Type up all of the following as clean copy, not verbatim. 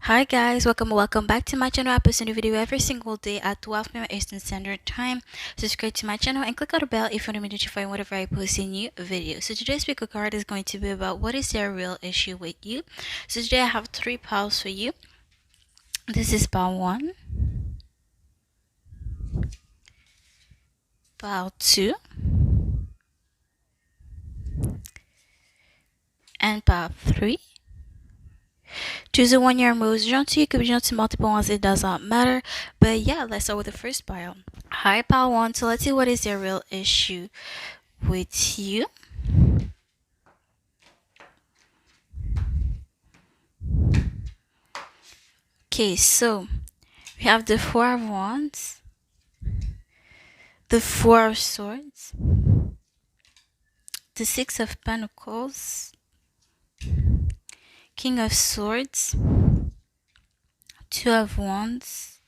Hi guys, welcome back to my channel. I post a new video every single day at 12 p.m. Eastern Standard Time. Subscribe to my channel and click on the bell if you want to be notified whenever I post a new video. So today's pick a card is going to be about what is their real issue with you. So today I have three piles for you. This is pile 1, pile 2, and pile 3. Choose the one you're most drawn to. You could be drawn to multiple ones, it does not matter. But yeah, let's start with the first pile. Hi pile 1, so let's see what is their real issue with you. Okay, so we have the Four of Wands, the Four of Swords, the Six of Pentacles, King of Swords, Two of Wands,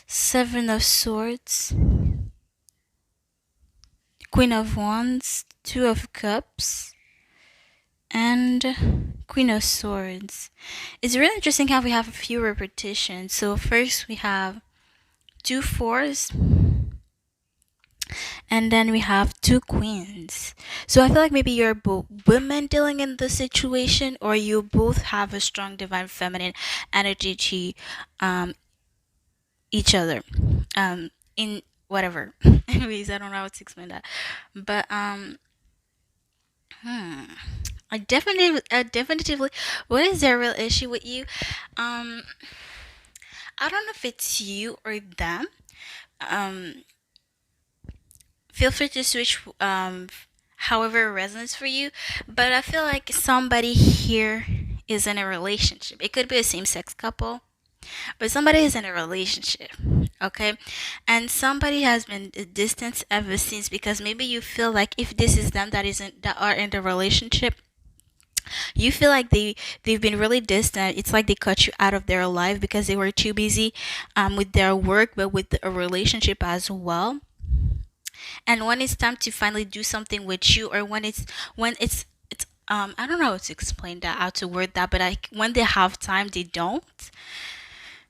Seven of Swords, Queen of Wands, Two of Cups, and Queen of Swords. It's really interesting how we have a few repetitions. So first we have two fours, and then we have two queens. So I feel like maybe you're both women dealing in the situation, or you both have a strong divine feminine energy to um each other in whatever. Anyways, I don't know how to explain that, but hmm, I definitively, what is their real issue with you? um I don't know if it's you or them. um Feel free to switch however it resonates for you, but I feel like somebody here is in a relationship. It could be a same-sex couple, but somebody is in a relationship, okay? And somebody has been distant ever since, because maybe you feel like if this is them that are in the relationship, you feel like they've been really distant. It's like they cut you out of their life because they were too busy with their work, but with a relationship as well. And when it's time to finally do something with you, or when it's I don't know how to explain that, how to word that, but like when they have time they don't.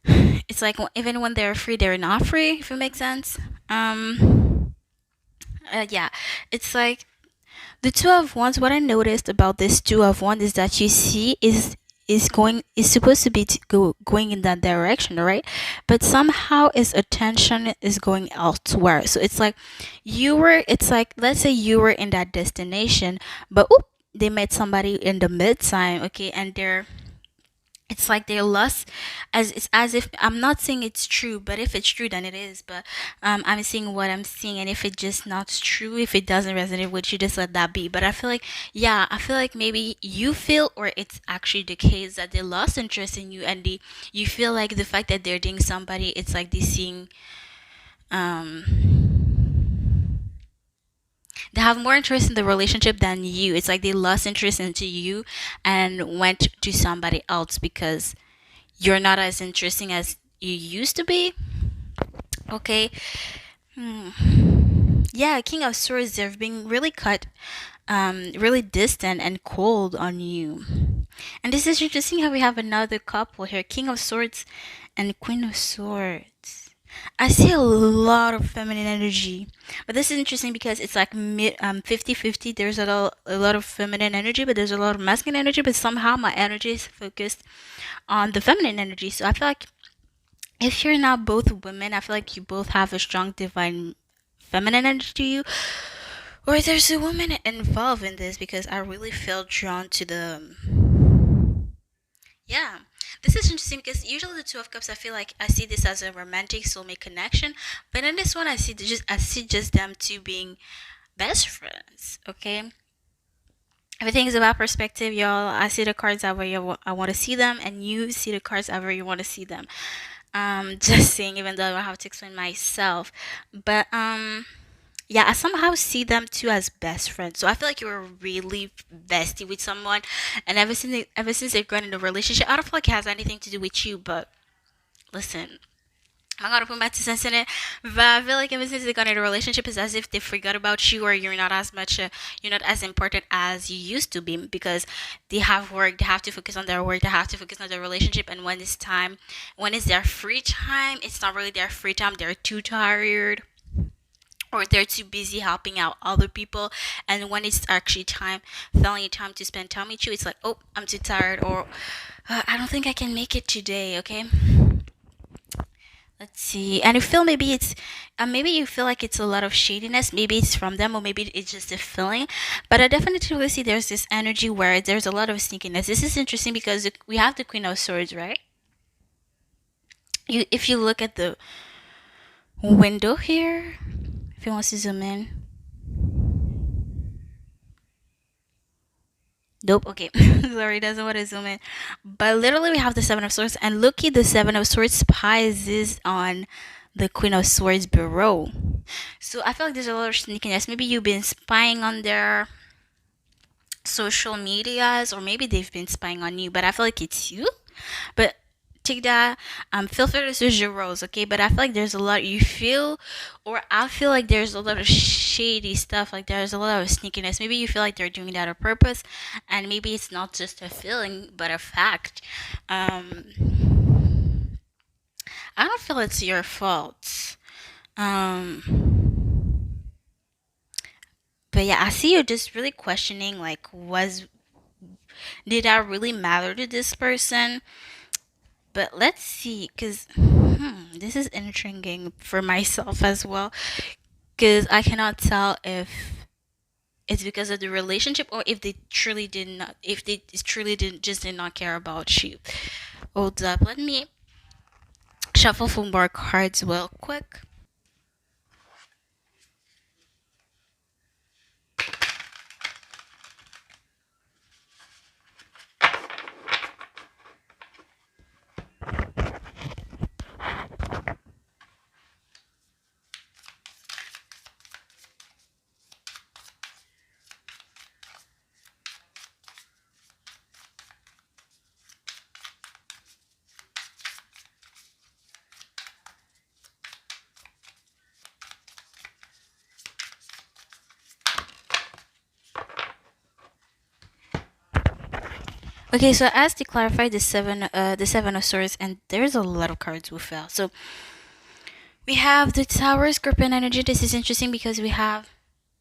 It's like even when they're free they're not free, if it makes sense. Yeah, it's like the Two of Wands. What I noticed about this Two of Wands is that you see is supposed to be going in that direction, right? But somehow his attention is going elsewhere. So it's like it's like, let's say you were in that destination, but oop, they met somebody in the mid time, okay, and it's like they're lost. As if, I'm not saying it's true, but if it's true then it is. But I'm seeing what I'm seeing, and if it just not true, if it doesn't resonate with you, just let that be. But I feel like, yeah, I feel like maybe you feel, or it's actually the case, that they lost interest in you, and you feel like the fact that they're dating somebody, it's like they seeing um they have more interest in the relationship than you. It's like they lost interest into you and went to somebody else because you're not as interesting as you used to be. Okay. Hmm. Yeah, King of Swords, they've been really cut, really distant and cold on you. And this is interesting how we have another couple here, King of Swords and Queen of Swords. I see a lot of feminine energy, but this is interesting because it's like 50-50. There's a lot of feminine energy, but there's a lot of masculine energy, but somehow my energy is focused on the feminine energy. So I feel like if you're not both women, I feel like you both have a strong divine feminine energy to you, or there's a woman involved in this, because I really feel drawn to the, yeah. This is interesting because usually the Two of Cups, I feel like I see this as a romantic soulmate connection, but in this one I see just them two being best friends. Okay, everything is about perspective, y'all. I see the cards however I want to see them, and you see the cards however you want to see them. Just saying, even though I don't have to explain myself, but yeah, I somehow see them two as best friends. So I feel like you were really bestie with someone, and ever since they've gone in a relationship, I don't feel like it has anything to do with you. But listen, I'm gonna put my 2 cents in it, but I feel like ever since they got in a relationship, it's as if they forgot about you, or you're not as much, you're not as important as you used to be, because they have work, they have to focus on their work, they have to focus on their relationship, and when it's time, when it's their free time, it's not really their free time. They're too tired, or they're too busy helping out other people, and when it's actually time, finally time to spend time with you, it's like, oh, I'm too tired, or I don't think I can make it today. Okay, let's see. And you feel maybe it's, maybe you feel like it's a lot of shadiness. Maybe it's from them, or maybe it's just a feeling. But I definitely see there's this energy where there's a lot of sneakiness. This is interesting because we have the Queen of Swords, right? If you look at the window here, if you want to zoom in. Nope. Okay. Sorry, doesn't want to zoom in. But literally, we have the Seven of Swords, and look at the Seven of Swords spies is on the Queen of Swords bureau. So I feel like there's a lot of sneakiness. Maybe you've been spying on their social medias, or maybe they've been spying on you. But I feel like it's you. But take that. Feel free to use your roles, okay? But I feel like there's a lot you feel, or I feel like there's a lot of shady stuff. Like there's a lot of sneakiness. Maybe you feel like they're doing that on purpose, and maybe it's not just a feeling, but a fact. I don't feel it's your fault. But yeah, I see you're just really questioning, like, was did I really matter to this person? But let's see, because this is intriguing for myself as well, because I cannot tell if it's because of the relationship, or if they truly did not, if they truly did not care about you. Hold up, let me shuffle for more cards real quick. Okay, so as to clarify the Seven of Swords, and there's a lot of cards we fell. So we have the Tower, Scorpion energy. This is interesting because we have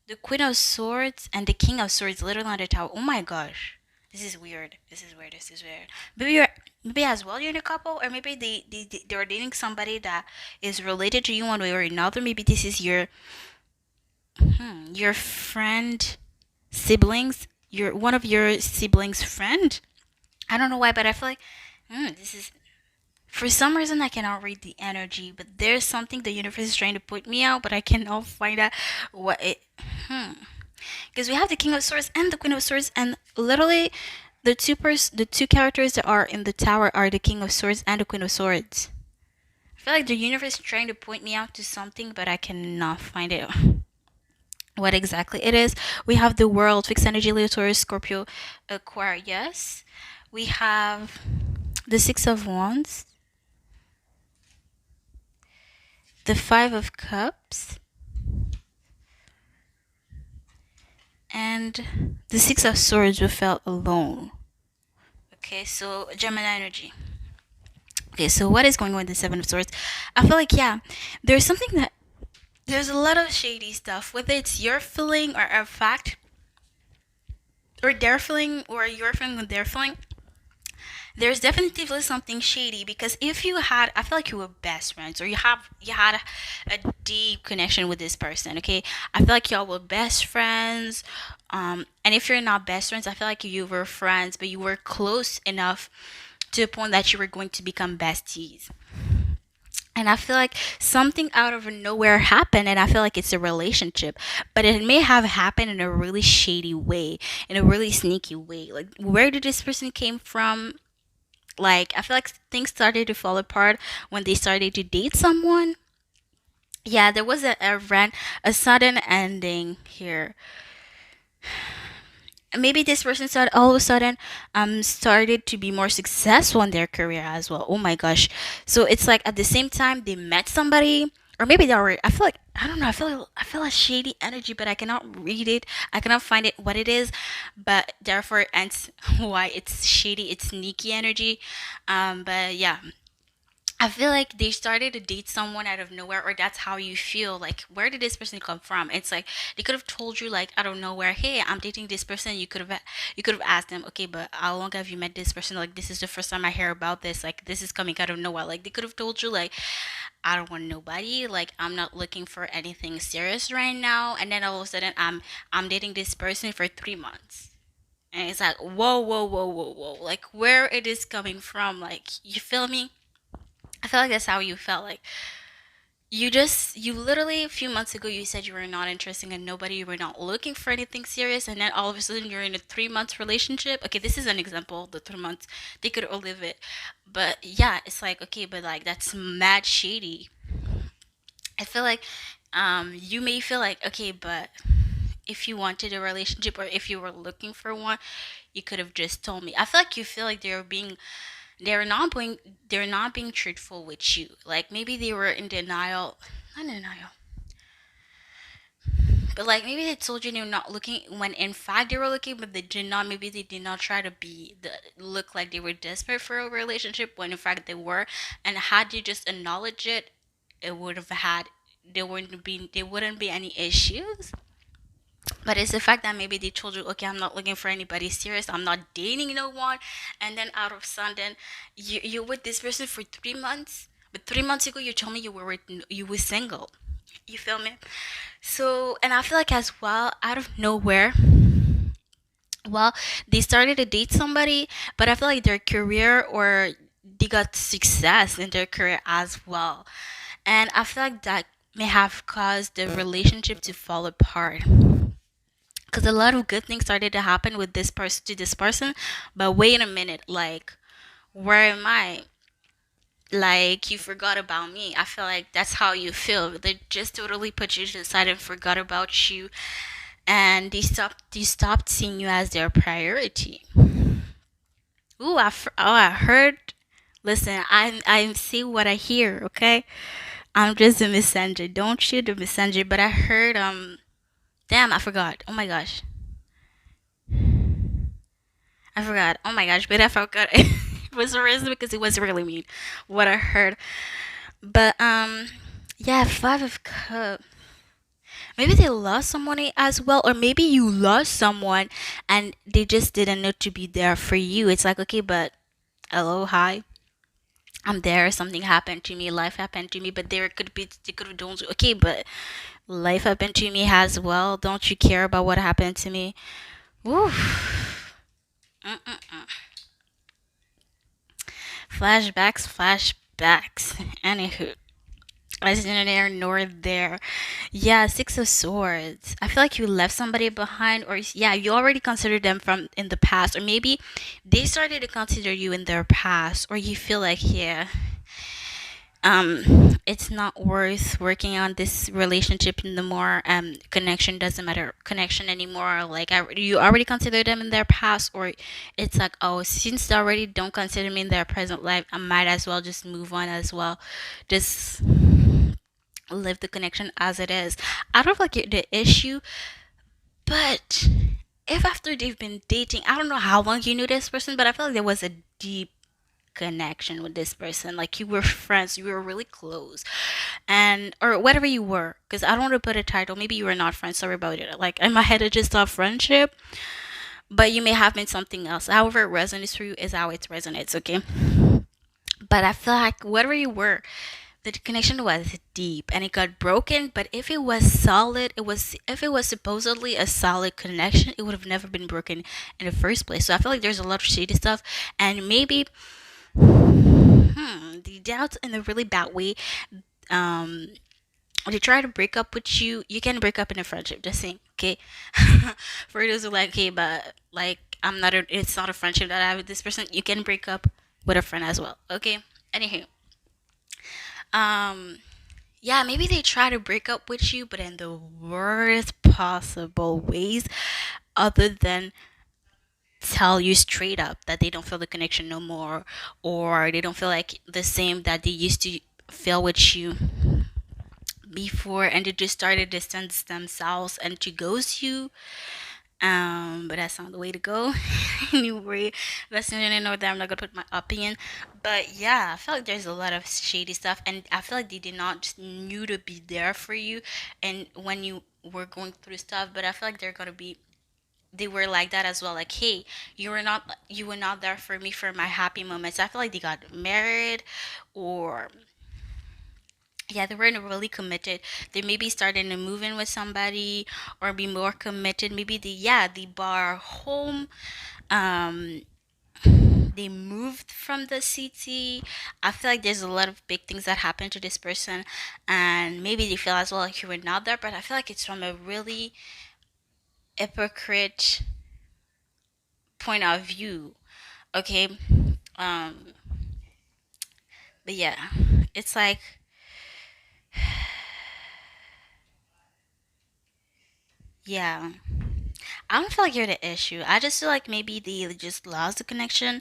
the Queen of Swords and the King of Swords literally on the tower. Oh my gosh. This is weird. This is weird. This is weird. Maybe you're, maybe as well you're in a couple, or maybe they're dating somebody that is related to you one way or another. Maybe this is your friend, siblings, your one of your siblings' friend. I don't know why, but I feel like this is, for some reason I cannot read the energy, but there's something the universe is trying to put me out, but I cannot find out what it. Because we have the King of Swords and the Queen of Swords, and literally the two characters that are in the tower are the King of Swords and the Queen of Swords. I feel like the universe is trying to point me out to something, but I cannot find it. What exactly it is? We have the World, fixed energy, Leo, Taurus, Scorpio, Aquarius. We have the Six of Wands, the Five of Cups, and the Six of Swords. We felt alone. Okay, so Gemini energy. Okay, so what is going on with the Seven of Swords? I feel like, yeah, there's something that, there's a lot of shady stuff, whether it's your feeling or a fact, or their feeling, or your feeling or their feeling. There's definitely something shady, because if you had, I feel like you were best friends, or you had a deep connection with this person. Okay, I feel like y'all were best friends. And if you're not best friends, I feel like you were friends, but you were close enough to the point that you were going to become besties. And I feel like something out of nowhere happened, and I feel like it's a relationship, but it may have happened in a really shady way, in a really sneaky way. Like, where did this person came from? Like, I feel like things started to fall apart when they started to date someone. Yeah, there was a sudden ending here. maybe this person started all of a sudden started to be more successful in their career as well. Oh my gosh. So it's like at the same time they met somebody, or maybe they were, I feel like, I don't know, I feel a shady energy, but I cannot read it. I cannot find it what it is, but therefore and why it's shady, it's sneaky energy. But yeah, I feel like they started to date someone out of nowhere, or that's how you feel. Like, where did this person come from? It's like they could have told you, like, out of nowhere, "Hey, I'm dating this person." You could have asked them, "Okay, but how long have you met this person? Like, this is the first time I hear about this. Like, this is coming out of nowhere." Like, they could have told you, like, "I don't want nobody. Like, I'm not looking for anything serious right now." And then all of a sudden, I'm dating this person for 3 months. And it's like, whoa, whoa, whoa, whoa, whoa. Like, where it is coming from? Like, you feel me? I feel like that's how you felt. Like, you literally a few months ago you said you were not interested in nobody, you were not looking for anything serious, and then all of a sudden you're in a 3 month relationship. Okay, this is an example. The 3 months they could all live it, but yeah, it's like okay, but like that's mad shady. I feel like you may feel like okay, but if you wanted a relationship or if you were looking for one, you could have just told me. I feel like you feel like they're not being truthful with you. Like maybe they were in denial, not in denial, but like maybe they told you they're not looking when in fact they were looking, but they did not. Maybe they did not try to look like they were desperate for a relationship when in fact they were. And had you just acknowledged it, it would have had there wouldn't be any issues. But it's the fact that maybe they told you, okay, I'm not looking for anybody serious. I'm not dating no one. And then out of sudden, you're with this person for 3 months. But 3 months ago, you told me you were single. You feel me? So, and I feel like as well, out of nowhere, well, they started to date somebody, but I feel like their career or they got success in their career as well. And I feel like that may have caused the relationship to fall apart, because a lot of good things started to happen with this person. But wait a minute, like, where am I? Like, you forgot about me. I feel like that's how you feel. They just totally put you to the side and forgot about you, and they stopped seeing you as their priority. Ooh, I heard. Listen, I see what I hear. Okay, I'm just a messenger. Don't shoot the messenger. But I heard damn, I forgot. Oh my gosh, I forgot. Oh my gosh, but I forgot. It was a reason because it was really mean what I heard. But yeah, 5 of cup. Maybe they lost someone as well, or maybe you lost someone and they just didn't know to be there for you. It's like okay, but hello, hi, I'm there. Something happened to me. Life happened to me, but they could have done okay, but life happened to me as well. Don't you care about what happened to me? Woo. Mm-mm-mm. Flashbacks, flashbacks. Anywho, as neither there nor there. Yeah, Six of Swords. I feel like you left somebody behind, or yeah, you already considered them from in the past, or maybe they started to consider you in their past, or you feel like yeah, it's not worth working on this relationship in the more connection doesn't matter connection anymore. Like you already consider them in their past, or it's like oh, since they already don't consider me in their present life, I might as well just move on as well, just live the connection as it is. I don't like the issue, but if after they've been dating, I don't know how long you knew this person, but I feel like there was a deep connection with this person. Like you were friends, you were really close, and or whatever you were. Because I don't want to put a title. Maybe you were not friends. Sorry about it. Like in my head, it just thought friendship, but you may have been something else. However, it resonates for you is how it resonates. Okay, but I feel like whatever you were, the connection was deep and it got broken. But if it was solid, it was if it was supposedly a solid connection, it would have never been broken in the first place. So I feel like there's a lot of shady stuff, and maybe the doubts in a really bad way. Um, they try to break up with you. You can break up in a friendship. Just saying, okay. For those who like, okay, but like I'm not. It's not a friendship that I have with this person. You can break up with a friend as well. Okay. Anywho, um, yeah, maybe they try to break up with you, but in the worst possible ways, other than tell you straight up that they don't feel the connection no more, or they don't feel like the same that they used to feel with you before, and they just started to distance themselves and to ghost you. But that's not the way to go. Anyway, that's neither know that I'm not gonna put my opinion. But yeah, I feel like there's a lot of shady stuff, and I feel like they did not just knew to be there for you, and when you were going through stuff. But I feel like they're gonna be, they were like that as well. Like, hey, you were not there for me for my happy moments. I feel like they got married, or yeah, they weren't really committed. They maybe started to move in with somebody or be more committed. Maybe they bought a home. Um, they moved from the city. I feel like there's a lot of big things that happened to this person, and maybe they feel as well like you were not there. But I feel like it's from a really hypocrite point of view. Okay, um, but yeah, it's like, yeah. I don't feel like you're the issue. I just feel like maybe they just lost the connection,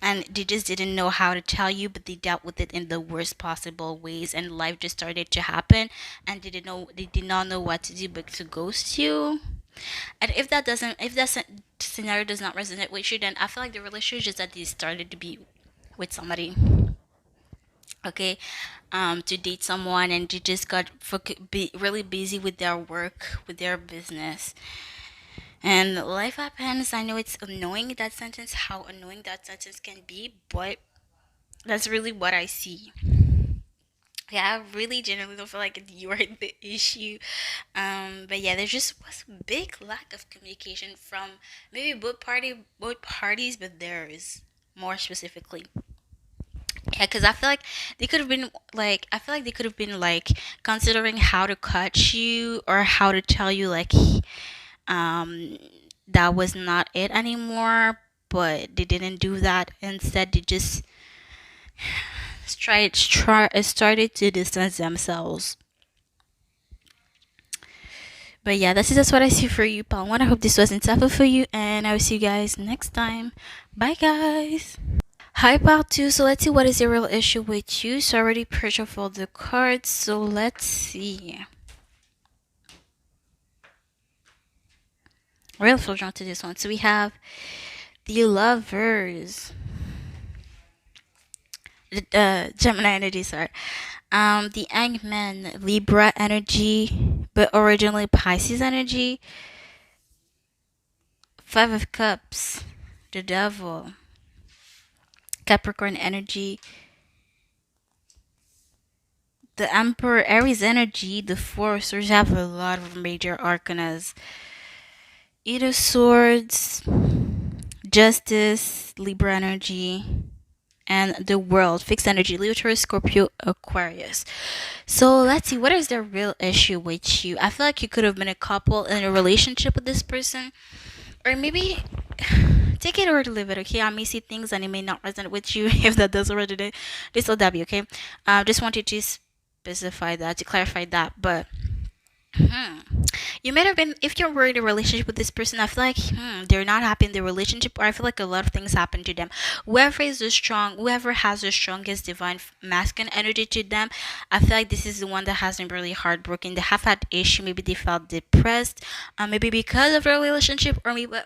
and they just didn't know how to tell you, but they dealt with it in the worst possible ways, and life just started to happen, and they did not know what to do but to ghost you. And if that scenario does not resonate with you, then I feel like the relationship is just that they started to be with somebody, okay, to date someone, and they just got be really busy with their work, with their business. And life happens. I know it's annoying, that sentence, how annoying that sentence can be, but that's really what I see. Yeah, I really genuinely don't feel like you are the issue. But yeah, there just was a big lack of communication from maybe both parties, but theirs more specifically. Yeah, because I feel like they could have been like, I feel like they could have been like considering how to cut you or how to tell you like, um that was not it anymore, but they didn't do that. Instead, they just started to distance themselves. But yeah, this is just what I see for you, Paul. I hope this was insightful for you, and I will see you guys next time. Bye, guys. Hi, part two. So let's see what is the real issue with you. So I already purchased all the cards. So let's see. Real feel drawn to this one. So we have the lovers, Gemini energy, sorry. The Hangman, Libra energy, but originally Pisces energy. Five of Cups, the Devil, Capricorn energy, the Emperor, Aries energy, the Force. We have a lot of major arcanas. Eight of Swords, Justice, Libra energy, and the World, fixed energy, Leo, Taurus, Scorpio, Aquarius. So let's see, what is the real issue with you? I feel like you could have been a couple in a relationship with this person, or maybe take it or leave it. Okay, I may see things and it may not resonate with you. If that does resonate, this will be okay. Just wanted to specify that, to clarify that. But you might have been, if you're in a relationship with this person, I feel like they're not happy in the relationship, or I feel like a lot of things happen to them. Whoever has the strongest divine masculine energy to them, I feel like this is the one that has been really heartbroken. They have had issue. Maybe they felt depressed, maybe because of their relationship, or maybe,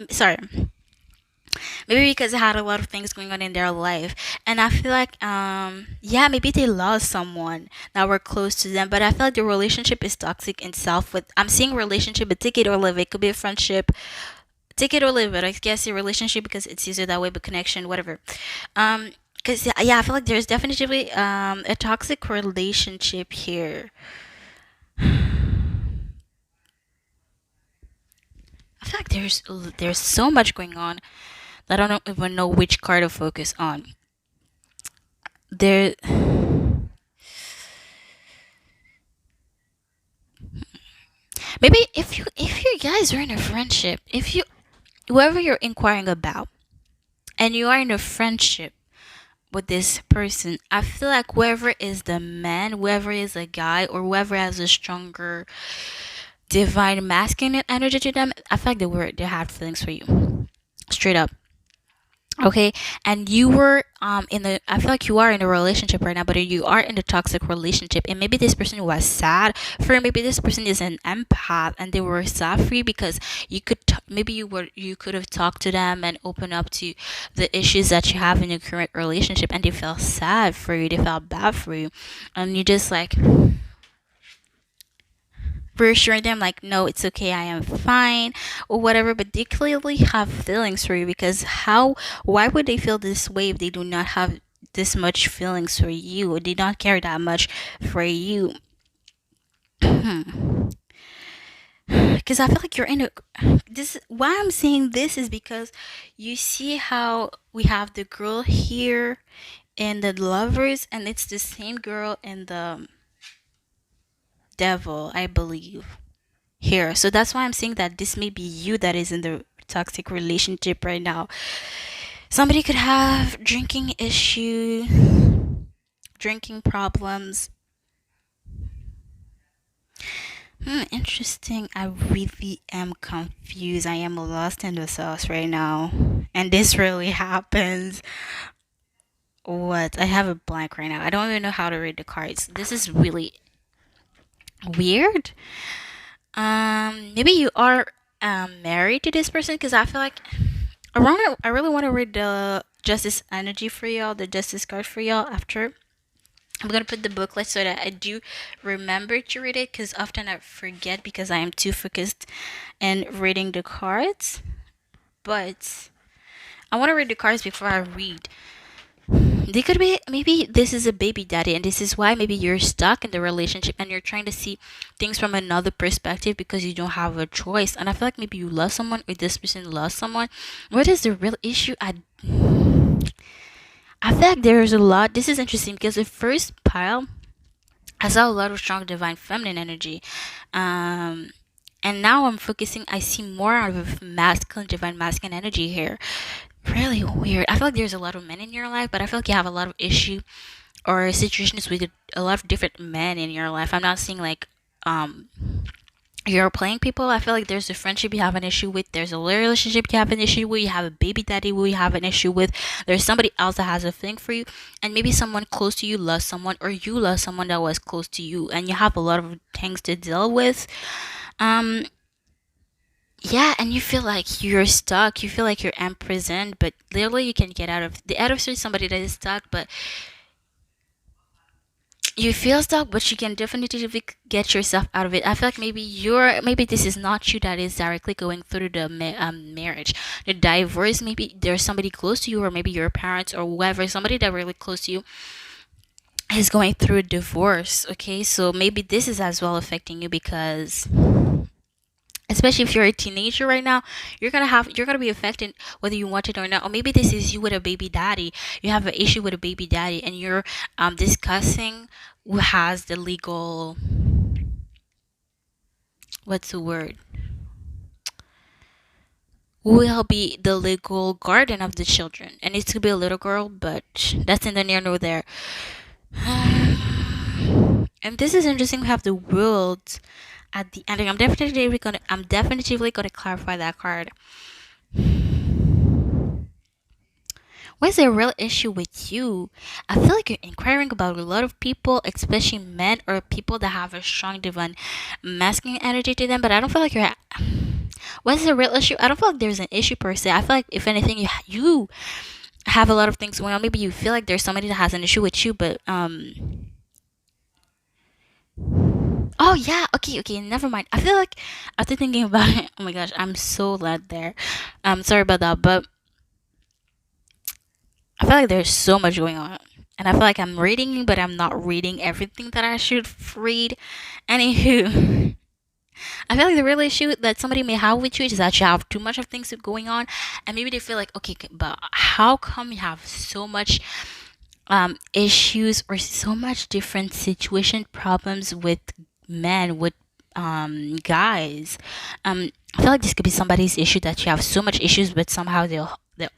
sorry, maybe because they had a lot of things going on in their life. And I feel like yeah, maybe they lost someone that were close to them, but I feel like the relationship is toxic itself. With, I'm seeing relationship, but take it or leave it. Could be a friendship, take it or leave it. I guess a relationship because it's easier that way, but connection, whatever. Because yeah, I feel like there's definitely a toxic relationship here. I feel like there's so much going on that I don't even know which card to focus on. There, maybe if you guys are in a friendship, if you, whoever you're inquiring about, and you are in a friendship with this person, I feel like whoever is the man, whoever is a guy, or whoever has a stronger divine masculine energy to them, I feel like they had feelings for you. Straight up. Okay, and you were in the I feel like you are in a relationship right now, but you are in a toxic relationship, and maybe this person was sad for you. Maybe this person is an empath and they were sad for you because maybe you could have talked to them and opened up to the issues that you have in your current relationship, and they felt sad for you, they felt bad for you, and you just like reassuring them like, no, it's okay, I am fine, or whatever. But they clearly have feelings for you, because how why would they feel this way if they do not have this much feelings for you, or they don't care that much for you? Because I feel like you're in a this why I'm saying this is because you see how we have the girl here in the lovers, and it's the same girl in the devil, I believe, here. So that's why I'm saying that this may be you that is in the toxic relationship right now. Somebody could have drinking issue, drinking problems. Interesting. I really am confused. I am lost in the sauce right now. And this really happens. What? I have a blank right now. I don't even know how to read the cards. This is really weird. Maybe you are married to this person, because I feel like I really want to read the justice energy for y'all, the justice card for y'all after. I'm gonna put the booklet so that I do remember to read it, because often I forget because I am too focused in reading the cards. But I want to read the cards before I read. They could be, maybe this is a baby daddy, and this is why maybe you're stuck in the relationship and you're trying to see things from another perspective because you don't have a choice. And I feel like maybe you love someone, or this person loves someone. What is the real issue? I feel like there's a lot. This is interesting because the first pile, I saw a lot of strong divine feminine energy. Um, and now I'm focusing, I see more of masculine, divine masculine energy here. Really weird. I feel like there's a lot of men in your life, but I feel like you have a lot of issue or situations with a lot of different men in your life. I'm not seeing like um you're playing people. I feel like there's a friendship you have an issue with, there's a relationship you have an issue with, you have a baby daddy who you have an issue with, there's somebody else that has a thing for you, and maybe someone close to you loves someone, or you love someone that was close to you, and you have a lot of things to deal with. um yeah, and you feel like you're stuck, you feel like you're imprisoned, but literally you can get out of the adversary is somebody that is stuck, but you feel stuck, but you can definitely get yourself out of it. I feel like maybe this is not you that is directly going through the marriage, the divorce. Maybe there's somebody close to you, or maybe your parents or whoever, somebody that really close to you is going through a divorce. Okay, so maybe this is as well affecting you, because especially if you're a teenager right now, you're gonna be affected whether you want it or not. Or maybe this is you with a baby daddy, you have an issue with a baby daddy, and you're discussing who has the legal, what's the word, who will be the legal guardian of the children, and it's to be a little girl, but that's in the near nor there. And this is interesting. We have the world at the ending. I'm definitely gonna clarify that card. What's the real issue with you? I feel like you're inquiring about a lot of people, especially men or people that have a strong divine masculine energy to them. But I don't feel like you're. What's the real issue? I don't feel like there's an issue per se. I feel like if anything, you have a lot of things going on. Maybe you feel like there's somebody that has an issue with you, but Oh yeah, okay, never mind. I feel like after thinking about it, oh my gosh, I'm so led there. Sorry about that, but I feel like there's so much going on. And I feel like I'm reading, but I'm not reading everything that I should read. Anywho, I feel like the real issue that somebody may have with you is that you have too much of things going on, and maybe they feel like, okay, but how come you have so much issues or so much different situation problems with men, with guys? I feel like this could be somebody's issue, that you have so much issues, but somehow they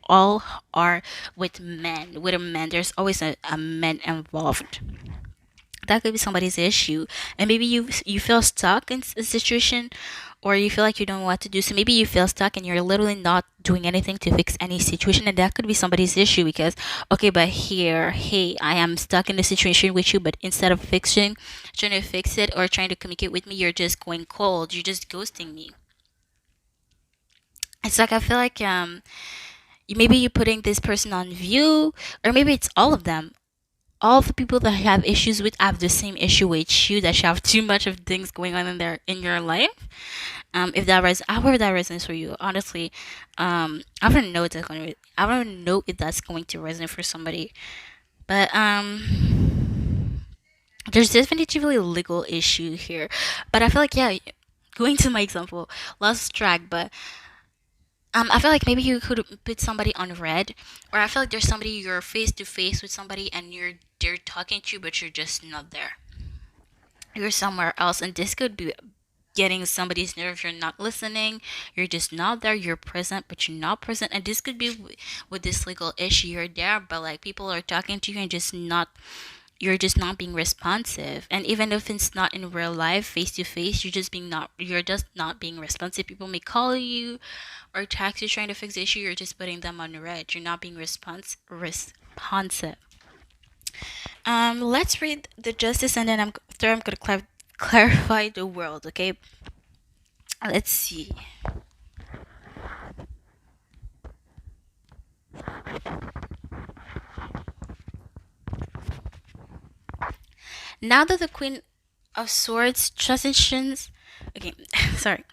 all are with men. With a man, there's always a man involved. That could be somebody's issue, and maybe you feel stuck in a situation, or you feel like you don't know what to do. So maybe you feel stuck and you're literally not doing anything to fix any situation, and that could be somebody's issue because okay, but here, hey, I am stuck in the situation with you, but instead of fixing, trying to fix it or trying to communicate with me, you're just going cold. You're just ghosting me. It's like I feel like maybe you're putting this person on view, or maybe it's all of them. All the people that have issues with have the same issue with you, that you have too much of things going on in your life. If that I hope that resonates for you. Honestly, I don't know if that's going to. I don't know if that's going to resonate for somebody, but there's definitely a legal issue here. But I feel like yeah, going to my example, lost track, but I feel like maybe you could put somebody on red, or I feel like there's somebody you're face to face with somebody and they're talking to you, but you're just not there. You're somewhere else, and this could be getting somebody's nerves. You're not listening. You're just not there. You're present, but you're not present, and this could be with this legal issue. You're there, but like people are talking to you and just not. You're just not being responsive, and even if it's not in real life, face to face, you're just not being responsive. People may call you or text you trying to fix the issue. You're just putting them on red. You're not being responsive. Let's read the justice, and then I'm gonna clarify the world. Okay, let's see. Now that the Queen of Swords transitions, okay, sorry.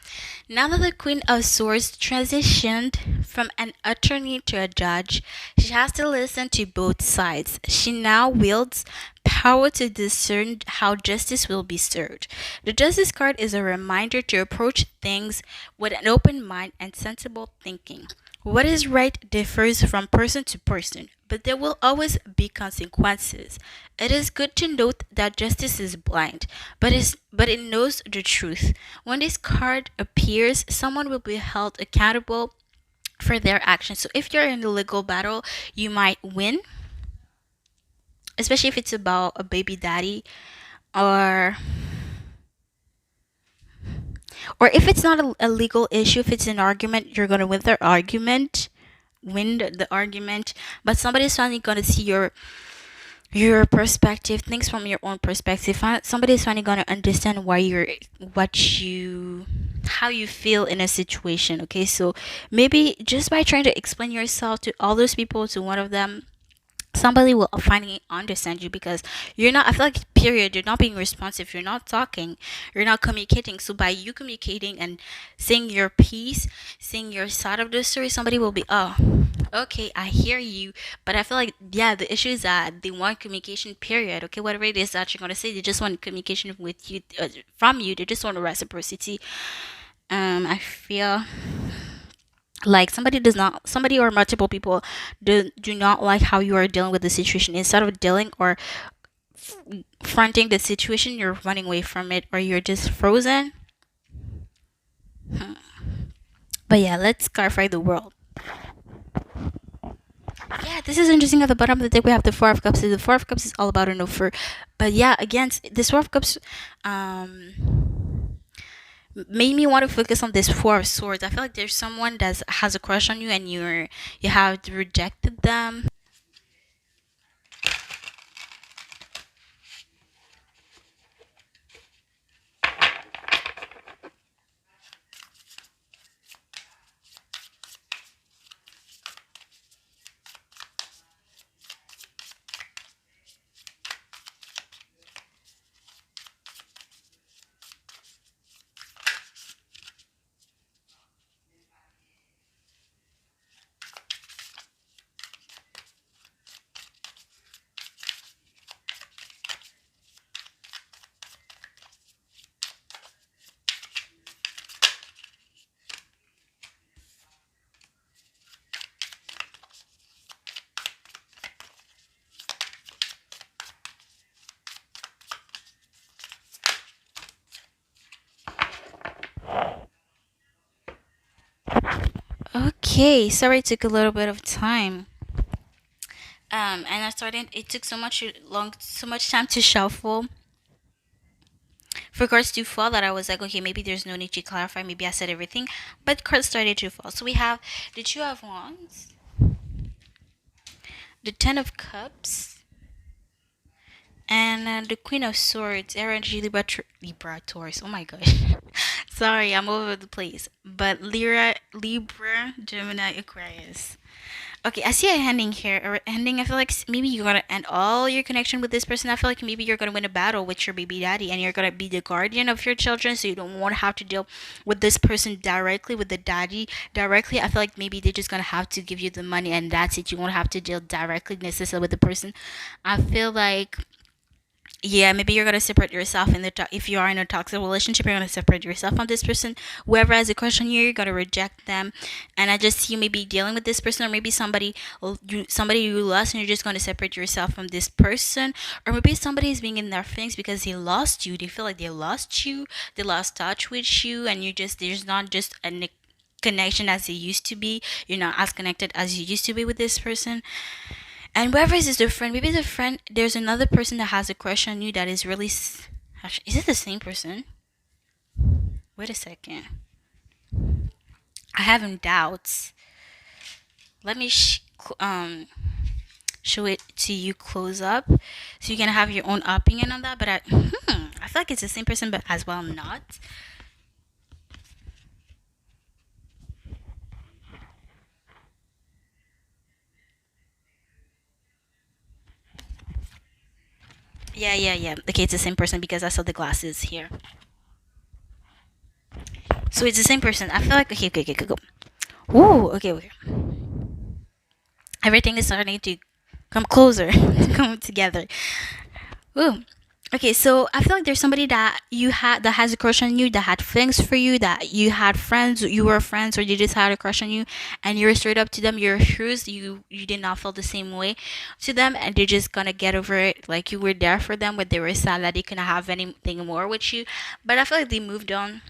Now that the Queen of Swords transitioned from an attorney to a judge, she has to listen to both sides. She now wields power to discern how justice will be served. The Justice card is a reminder to approach things with an open mind and sensible thinking. What is right differs from person to person, but there will always be consequences. It is good to note that justice is blind, but it knows the truth. When this card appears, someone will be held accountable for their actions. So if you're in a legal battle, you might win, especially if it's about a baby daddy, or or if it's not a legal issue, if it's an argument, you're gonna win the argument. But somebody's finally gonna see your perspective, things from your own perspective. Somebody's finally gonna understand what you how you feel in a situation. Okay, so maybe just by trying to explain yourself to all those people, to one of them, somebody will finally understand you, because you're not, I feel like, period, you're not being responsive, you're not talking, you're not communicating. So by you communicating and saying your piece, saying your side of the story, somebody will be, oh, okay, I hear you. But I feel like, yeah, the issue is that they want communication, period. Okay, whatever it is that you're going to say, they just want communication with you, from you. They just want reciprocity. I feel like somebody or multiple people do not like how you are dealing with the situation. Instead of dealing or fronting the situation, you're running away from it, or you're just frozen. Hmm. But yeah, let's clarify the world. Yeah, this is interesting. At the bottom of the deck, we have the Four of Cups. The Four of Cups is all about an offer. But yeah, again, this Four of Cups made me want to focus on this Four of Swords. I feel like there's someone that has a crush on you, and you have rejected them. Okay, sorry it took a little bit of time. And I started. It took so much time to shuffle. regards to fall, that I was like, okay, maybe there's no need to clarify. Maybe I said everything, but cards started to fall. So we have the Two of Wands, the Ten of Cups, and the Queen of Swords. Energy Libra Taurus. Oh my gosh. Sorry, I'm all over the place. But Libra, Gemini, Aquarius. Okay, I see a ending here. Or ending, I feel like maybe you're gonna end all your connection with this person. I feel like maybe you're gonna win a battle with your baby daddy, and you're gonna be the guardian of your children, so you don't want to have to deal with this person directly, with the daddy directly. I feel like maybe they're just gonna have to give you the money, and that's it. You won't have to deal directly necessarily with the person. I feel like, yeah, maybe you're gonna separate yourself in the if you are in a toxic relationship, you're gonna separate yourself from this person. Whoever has a crush on you, you're gonna reject them. And I just see you maybe dealing with this person, or maybe somebody you lost, and you're just gonna separate yourself from this person. Or maybe somebody is being in their feelings because they lost you. They feel like they lost you, they lost touch with you, and you just there's not just a connection as it used to be. You're not as connected as you used to be with this person. And whoever is the friend, maybe the friend, there's another person that has a crush on you that is really. Actually, is it the same person? Wait a second. I have doubts. Let me show it to you close up so you can have your own opinion on that. But I feel like it's the same person, but as well not. Yeah, yeah, yeah. Okay, it's the same person because I saw the glasses here. So it's the same person. I feel like okay, okay, okay, go. Ooh, okay, okay. Everything is starting to come closer, to come together. Ooh. Okay, so I feel like there's somebody that you had that has a crush on you, that had feelings for you, that you had friends, you were friends, or you just had a crush on you, and you're straight up to them. You're shoes, you did not feel the same way to them, and they're just gonna get over it. Like you were there for them, but they were sad that they couldn't have anything more with you. But I feel like they moved on.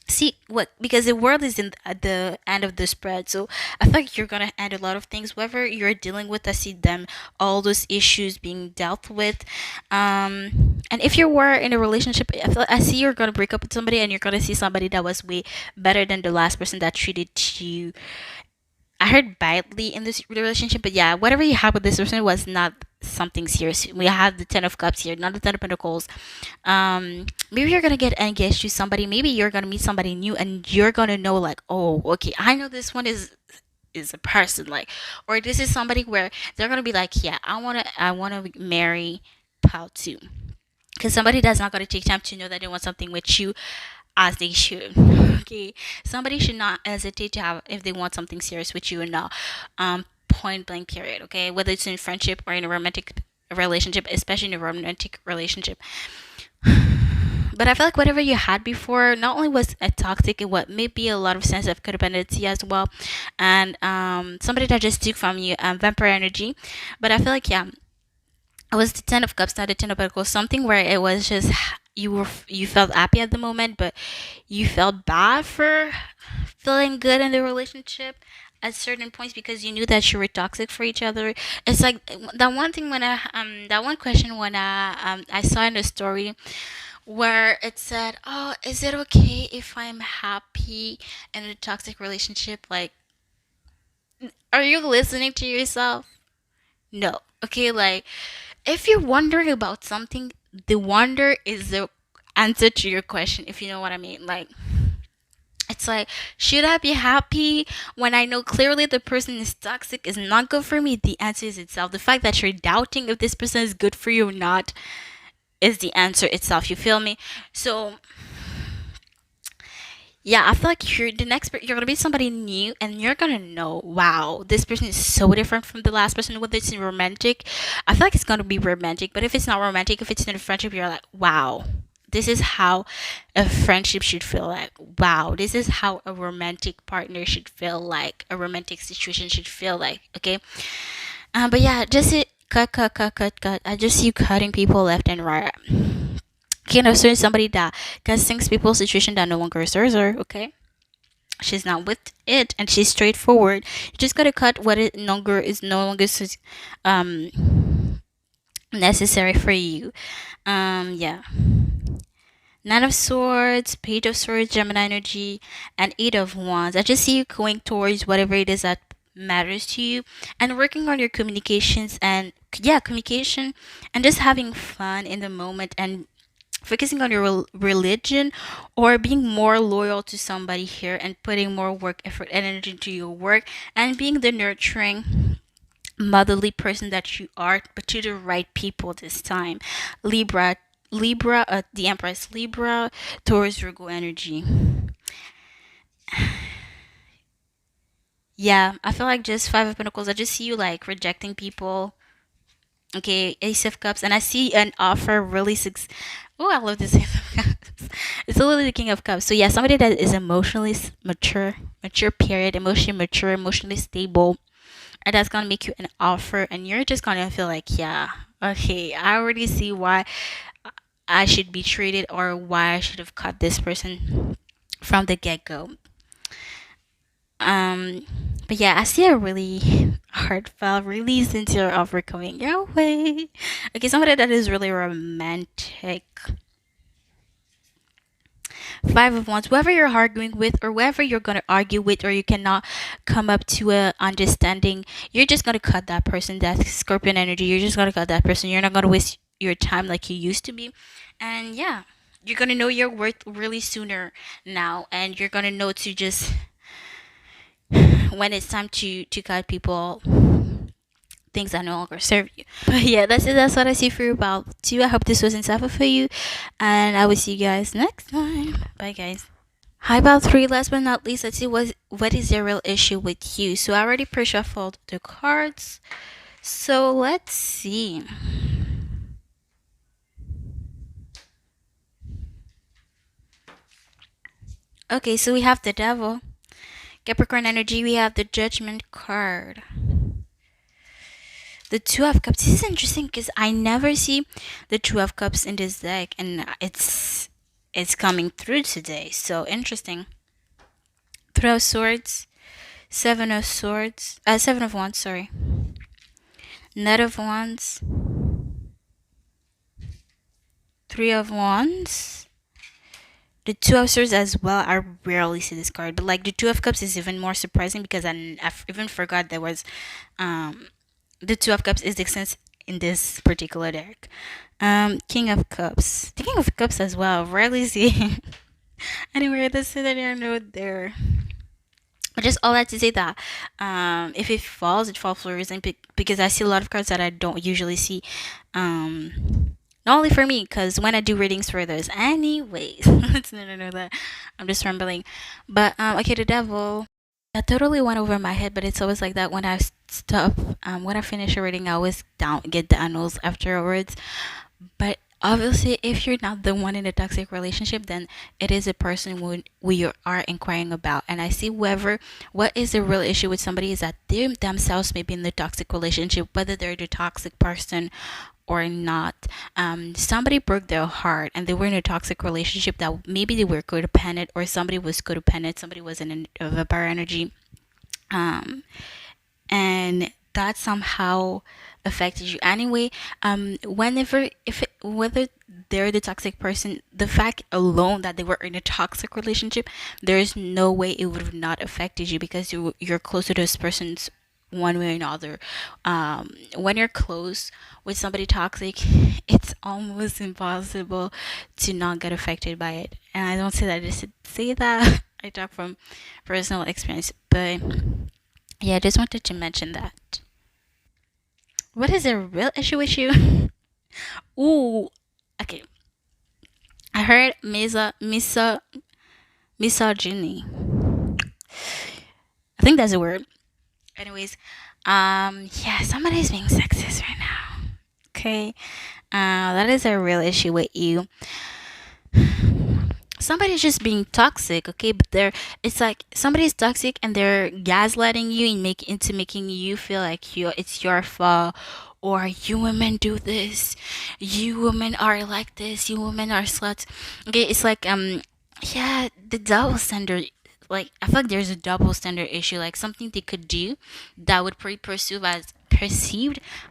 See what, because the world is in at the end of the spread, so I feel like you're gonna end a lot of things whatever you're dealing with. I see them, all those issues being dealt with. And if you were in a relationship, I see you're gonna break up with somebody, and you're gonna see somebody that was way better than the last person that treated you, I heard, badly in this relationship. But yeah, whatever you had with this person was not something serious. We have the Ten of Cups here, not the Ten of Pentacles. Maybe you're gonna get engaged to somebody. Maybe you're gonna meet somebody new, and you're gonna know like, oh, okay, I know this one is a person, like, or this is somebody where they're gonna be like, yeah, I wanna marry Pal too. Because somebody that's not gonna take time to know that they want something with you as they should. Okay, somebody should not hesitate to have if they want something serious with you or not. Point blank period. Okay, whether it's in friendship or in a romantic relationship, especially in a romantic relationship. But I feel like whatever you had before not only was a toxic, it what maybe a lot of sense of codependency as well, and somebody that just took from you vampire energy. But I feel like yeah, it was the Ten of Cups, not the Ten of Pentacles. Something where it was just you felt happy at the moment, but you felt bad for feeling good in the relationship at certain points because you knew that you were toxic for each other. It's like that one thing when that one question when I saw in a story where it said, "Oh, is it okay if I'm happy in a toxic relationship?" Like, are you listening to yourself? No. Okay, like if you're wondering about something, the wonder is the answer to your question, if you know what I mean. Like, it's like, should I be happy when I know clearly the person is toxic, is not good for me? The answer is itself. The fact that you're doubting if this person is good for you or not is the answer itself. You feel me? So yeah, I feel like you're the next you're gonna be somebody new, and you're gonna know, wow, this person is so different from the last person. Whether it's romantic, I feel like it's gonna be romantic. But if it's not romantic, if it's in a friendship, you're like, wow, this is how a friendship should feel like. Wow, this is how a romantic partner should feel like. A romantic situation should feel like. Okay, but yeah, just it. Cut, cut, cut, cut, cut. I just see you cutting people left and right. You know, certain somebody that can things people's situation that no longer serves her. Okay, she's not with it, and she's straightforward. You just gotta cut what is no longer um necessary for you. Yeah. Nine of Swords, Page of Swords, Gemini energy, and Eight of Wands. I just see you going towards whatever it is that matters to you and working on your communications and yeah, communication and just having fun in the moment and focusing on your religion or being more loyal to somebody here and putting more work effort and energy into your work and being the nurturing motherly person that you are, but to the right people this time. Libra, the Empress Libra, Taurus, Virgo energy. Yeah, I feel like just Five of Pentacles. I just see you like rejecting people. Okay, Ace of Cups, and I see an offer really Oh, I love this Ace of Cups. It's literally the King of Cups. So yeah, somebody that is emotionally mature period, emotionally mature, emotionally stable, and that's gonna make you an offer, and you're just gonna feel like, yeah, okay, I already see why I should be treated or why I should have cut this person from the get go. Um, but yeah, I see a really heartfelt, really sincere offer coming your way. Okay, somebody that is really romantic. Five of Wands, whoever you're arguing with or whoever you're going to argue with or you cannot come up to a understanding, you're just going to cut that person. That's Scorpion energy. You're just going to cut that person. You're not going to waste your time like you used to be. And yeah, you're going to know your worth really sooner now. And you're going to know to just, when it's time to cut people, things that no longer serve you. But yeah, that's it. That's what I see for you about two. I hope this was insightful for you. And I will see you guys next time. Bye, guys. Hi, about three. Last but not least, let's see what is the real issue with you. So I already pre-shuffled the cards. So let's see. Okay, so we have the Devil. Capricorn energy, we have the Judgment card. The Two of Cups. This is interesting because I never see the Two of Cups in this deck, and it's coming through today. So interesting. Three of Swords, Seven of Swords, Seven of Wands. Sorry. Knight of Wands, Three of Wands, the Two of Swords as well. I rarely see this card, but like the Two of Cups is even more surprising because I even forgot there was the Two of Cups is exists in this particular deck. King of Cups, the King of Cups as well. Rarely see anywhere. Let's say that there are no there. But just all that to say that if it falls for a reason because I see a lot of cards that I don't usually see. Not only for me, because when I do readings for others, anyways, it's no that I'm just rambling. But okay, the Devil. I totally went over my head, but it's always like that when I stop. When I finish a reading, I always get the annals afterwards. But obviously, if you're not the one in a toxic relationship, then it is a person who you are inquiring about. And I see what is the real issue with somebody is that they themselves may be in the toxic relationship, whether they're the toxic person or not. Somebody broke their heart and they were in a toxic relationship that maybe they were codependent or somebody was codependent, somebody was in a vampire energy. Um, and that somehow affected you anyway. Whenever if it, whether they're the toxic person, the fact alone that they were in a toxic relationship, there's no way it would have not affected you because you're close to those persons one way or another. When you're close with somebody toxic, it's almost impossible to not get affected by it. And I don't say that just to say that. I talk from personal experience, but yeah, I just wanted to mention that. What is a real issue with you? Ooh, okay. I heard misogyny. I think that's a word. Anyways, yeah, somebody's being sexist right now. Okay, that is a real issue with you. Somebody's just being toxic, okay, but it's like somebody's toxic and they're gaslighting you and making you feel like it's your fault, or you women do this, you women are like this, you women are sluts. Okay, it's like yeah, the double standard. Like I feel like there's a double standard issue, like something they could do that would be perceived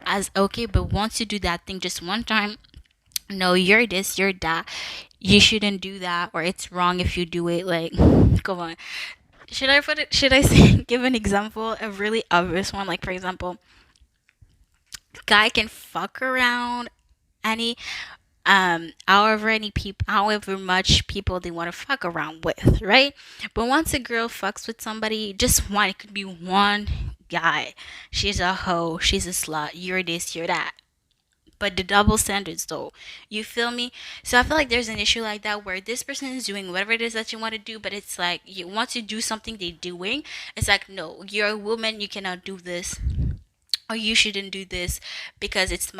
as okay, but once you do that thing just one time, no, you're this, you're that. you shouldn't do that, or it's wrong if you do it. Like, come on. Should I say, give an example, a really obvious one? Like, for example, guy can fuck around any however much people they want to fuck around with, right? But once a girl fucks with somebody, just one, it could be one guy, she's a hoe, she's a slut, you're this, you're that. But the double standards, though, you feel me? So I feel like there's an issue like that where this person is doing whatever it is that you want to do, but it's like you want to do something they're doing, it's like, no, you're a woman, you cannot do this, or you shouldn't do this because it's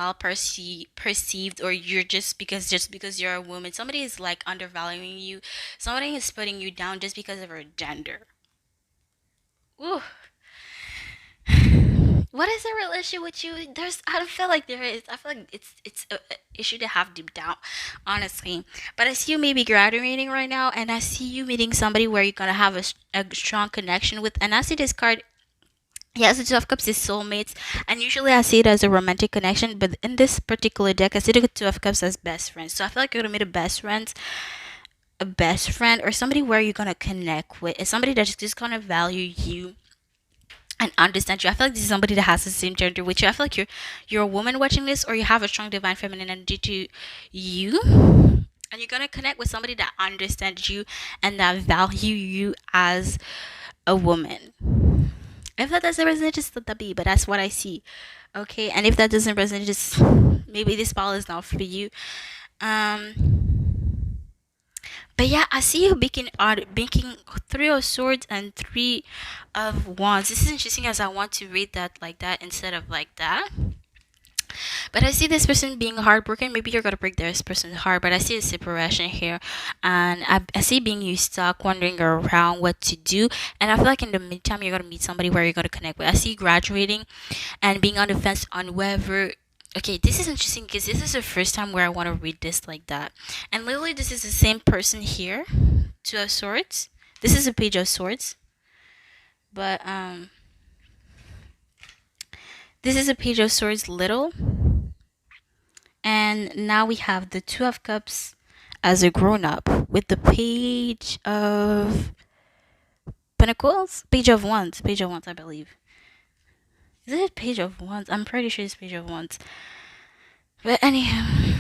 perceived, or you're just because you're a woman, somebody is like undervaluing you, somebody is putting you down just because of her gender. Ooh. What is the real issue with you? I don't feel like there is. I feel like it's a issue to have deep down, honestly. But I see you maybe graduating right now, and I see you meeting somebody where you're gonna have a strong connection with. And I see this card. Yes, the Two of Cups is soulmates, and usually I see it as a romantic connection. But in this particular deck, I see the Two of Cups as best friends. So I feel like you're gonna meet a best friend, or somebody where you're gonna connect with. It's somebody that's just gonna value you and understand you. I feel like this is somebody that has the same gender with you. I feel like you're a woman watching this, or you have a strong divine feminine energy to you, and you're gonna connect with somebody that understands you and that value you as a woman. If that doesn't resonate, just let that be. But that's what I see. Okay, and if that doesn't resonate, just maybe this ball is not for you. But yeah, I see you making three of swords and three of wands. This is interesting as I want to read that like that instead of like that. But I see this person being heartbroken. Maybe you're gonna break this person's heart. But I see a separation here, and I see being you stuck, wandering around what to do. And I feel like in the meantime, you're gonna meet somebody where you're gonna connect with. I see you graduating, and being on the fence on whether. Okay, this is interesting because this is the first time where I want to read this like that. And literally, this is the same person here, Two of Swords. This is a Page of Swords, but this is a Page of Swords little. And now we have the Two of Cups as a grown up with the Page of Pentacles? Page of Wands, I believe. Is it Page of Wands? I'm pretty sure it's Page of Wands. But anyhow.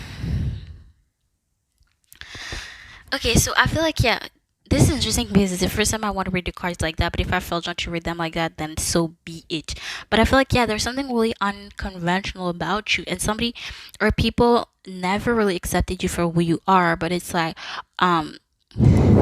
Okay, so I feel like, yeah, this is interesting because it's the first time I want to read the cards like that. But if I felt not to read them like that, then so be it. But I feel like, yeah, there's something really unconventional about you, and somebody or people never really accepted you for who you are. But it's like, um,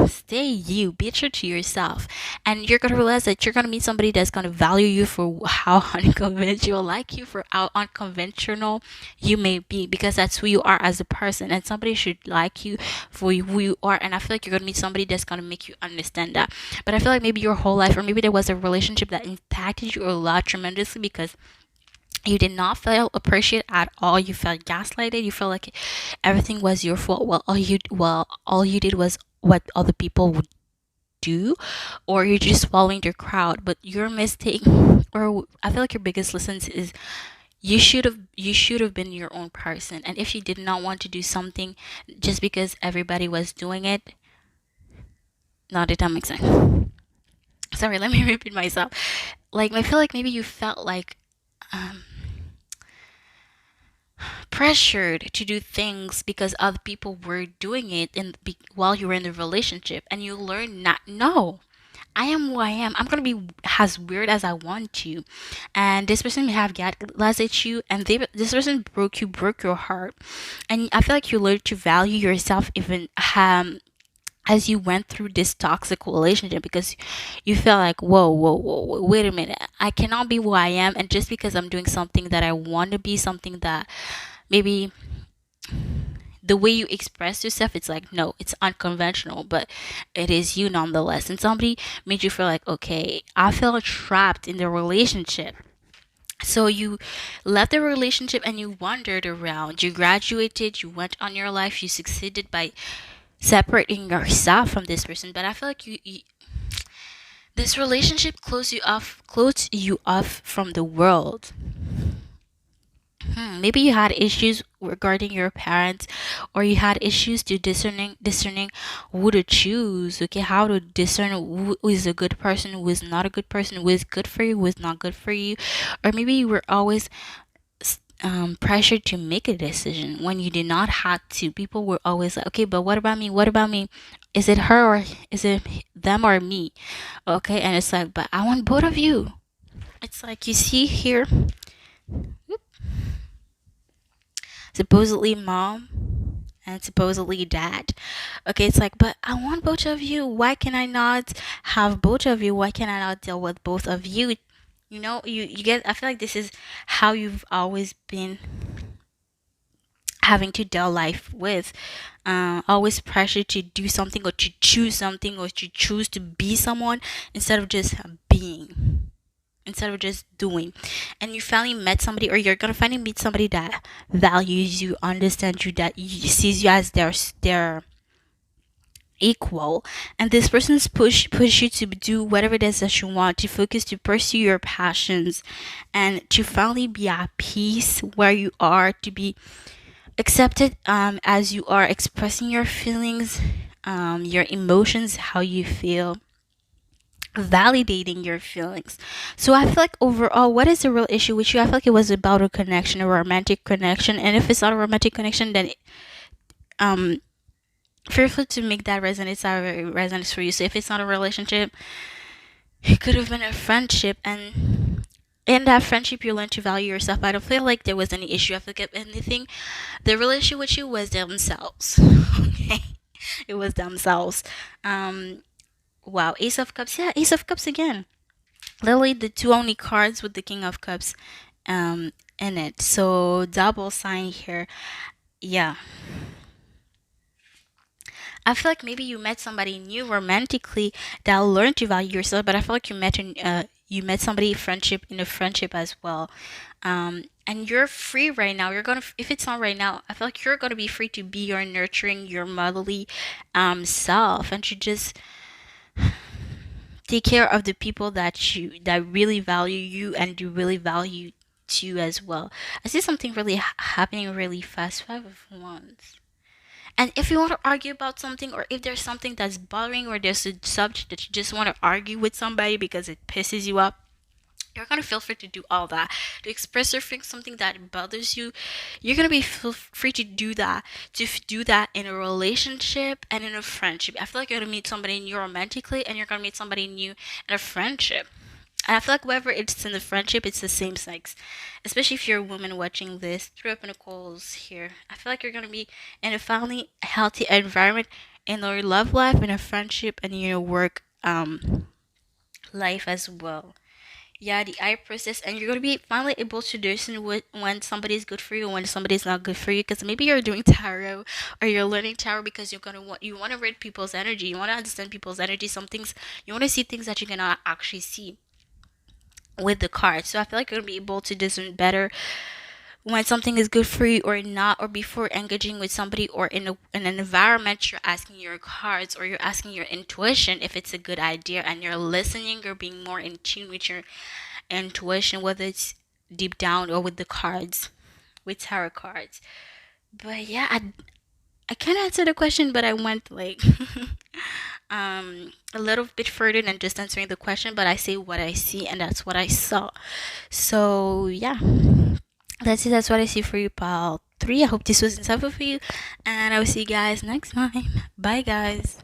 stay you, be true to yourself, and you're gonna realize that you're gonna meet somebody that's gonna value you for how unconventional, like you for how unconventional you may be, because that's who you are as a person, and somebody should like you for who you are. And I feel like you're gonna meet somebody that's gonna make you understand that. But I feel like maybe your whole life, or maybe there was a relationship that impacted you a lot tremendously because you did not feel appreciated at all. You felt gaslighted. You felt like everything was your fault. All you did was what other people would do, or you're just following the crowd. But your mistake, or I feel like your biggest lesson is you should have been your own person. And if you did not want to do something just because everybody was doing it, not did that make sense? Sorry, let me repeat myself. Like I feel like maybe you felt like um pressured to do things because other people were doing it while you were in the relationship, and you learn not, no, I am who I am. I'm gonna be as weird as I want to, and this person may have gaslit you, and this person broke your heart, and I feel like you learned to value yourself even as you went through this toxic relationship, because you felt like, whoa, wait a minute, I cannot be who I am, and just because I'm doing something that I want to be, something that maybe the way you express yourself, it's like, no, it's unconventional, but it is you nonetheless. And somebody made you feel like, okay, I felt trapped in the relationship. So you left the relationship and you wandered around. You graduated, you went on your life, you succeeded by separating yourself from this person. But I feel like this relationship closed you off from the world. Maybe you had issues regarding your parents, or you had issues to discerning who to choose. Okay, how to discern who is a good person, who is not a good person, who is good for you, who is not good for you. Or maybe you were always pressured to make a decision when you did not have to. People were always like, okay, but what about me? What about me? Is it her, or is it them or me? Okay, and it's like, but I want both of you. It's like, you see here, supposedly mom and supposedly dad. Okay, it's like, but I want both of you. Why can I not have both of you? Why can I not deal with both of you? You get, I feel like this is how you've always been having to deal life with. Always pressure to do something, or to choose something, or to choose to be someone instead of just being, instead of just doing. And you finally met somebody, or you're gonna finally meet somebody that values you, understands you, that sees you as their equal. And this person's push you to do whatever it is that you want, to focus, to pursue your passions, and to finally be at peace where you are, to be accepted as you are, expressing your feelings, your emotions, how you feel, validating your feelings. So I feel like overall, what is the real issue with you? I feel like it was about a connection, a romantic connection. And if it's not a romantic connection, then um fearful to make that resonate, how it resonates for you. So if it's not a relationship, it could have been a friendship, and in that friendship you learn to value yourself. I don't feel like there was any issue. I feel like if anything, the relationship with you was themselves. Okay, it was themselves. um wow, Ace of Cups. Yeah, Ace of Cups again. Literally the two only cards with the King of Cups in it. So double sign here. Yeah, I feel like maybe you met somebody new romantically that learned to value yourself, but I feel like you met somebody friendship in a friendship as well. And you're free right now. You're gonna, if it's not right now, I feel like you're gonna be free to be your nurturing, your motherly self, and to just take care of the people that really value you, and do really value you as well. I see something really happening really fast. Five of Wands. And if you want to argue about something, or if there's something that's bothering, or there's a subject that you just want to argue with somebody because it pisses you off, you're gonna feel free to do all that, to express your feelings, something that bothers you. You're gonna be feel free to do that, do that in a relationship and in a friendship. I feel like you're gonna meet somebody new romantically, and you're gonna meet somebody new in a friendship. And I feel like whether it's in the friendship, it's the same sex. Especially if you're a woman watching this, throw up Pentacles here. I feel like you're gonna be in a family healthy environment, in your love life, in a friendship, and in your work life as well. Yeah, the eye process, and you're gonna be finally able to discern when somebody is good for you and when somebody's not good for you. Because maybe you're doing tarot, or you're learning tarot because you want to read people's energy, you want to understand people's energy. Some things you want to see, things that you cannot actually see with the cards. So I feel like you're gonna be able to discern better when something is good for you or not, or before engaging with somebody, or in an environment, you're asking your cards, or you're asking your intuition if it's a good idea, and you're listening, you're being more in tune with your intuition, whether it's deep down or with the cards, with tarot cards. But yeah, I can't answer the question, but I went like a little bit further than just answering the question, but I say what I see, and that's what I saw. So yeah, that's it. That's what I see for you, pal 3. I hope this was insightful for you, and I will see you guys next time. Bye, guys.